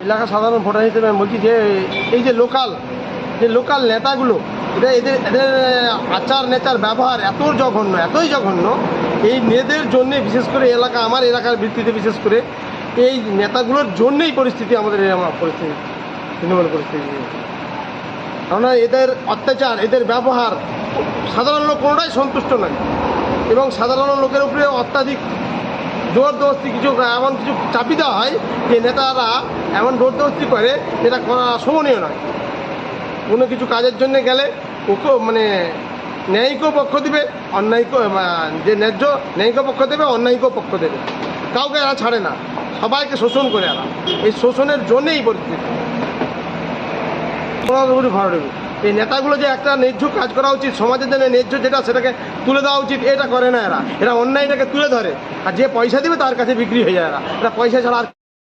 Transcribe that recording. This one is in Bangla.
এলাকার সাধারণ ভোটার হিসেবে আমি বলছি যে এই যে লোকাল নেতাগুলো এদের আচার নেচার ব্যবহার এতই জঘন্য এই মেয়েদের জন্যে বিশেষ করে আমার এলাকার ভিত্তিতে বিশেষ করে এই নেতাগুলোর জন্যেই পরিস্থিতি আমাদের পরিস্থিতি তৃণমূল পরিস্থিতি। কেননা এদের অত্যাচার এদের ব্যবহার সাধারণ লোক কোনোটাই সন্তুষ্ট নয় এবং সাধারণ লোকের উপরে অত্যাধিক জোরদস্তি এমন কিছু চাপি দেওয়া হয় যে নেতারা এমন জোরদস্তি করে যেটা করা শোভনীয় নয়। কোনো কিছু কাজের জন্য গেলে ওকে ন্যায়িকও পক্ষ দেবে অন্যায়কেও যে ন্যায়িক পক্ষ দেবে অন্যায়িকও পক্ষ দেবে, কাউকে এরা ছাড়ে না, সবাইকে শোষণ করে এরা। এই শোষণের জন্যেই পরিস্থিতি ভালো। এই নেতাগুলো যে একটা ন্যায্য কাজ করা উচিত, সমাজের জন্য ন্যায্য যেটা সেটাকে তুলে দেওয়া উচিত, এটা করে না এরা অন্যায়টাকে তুলে ধরে আর যে পয়সা দেবে তার কাছে বিক্রি হয়ে যায় এরা পয়সা ছাড়া আর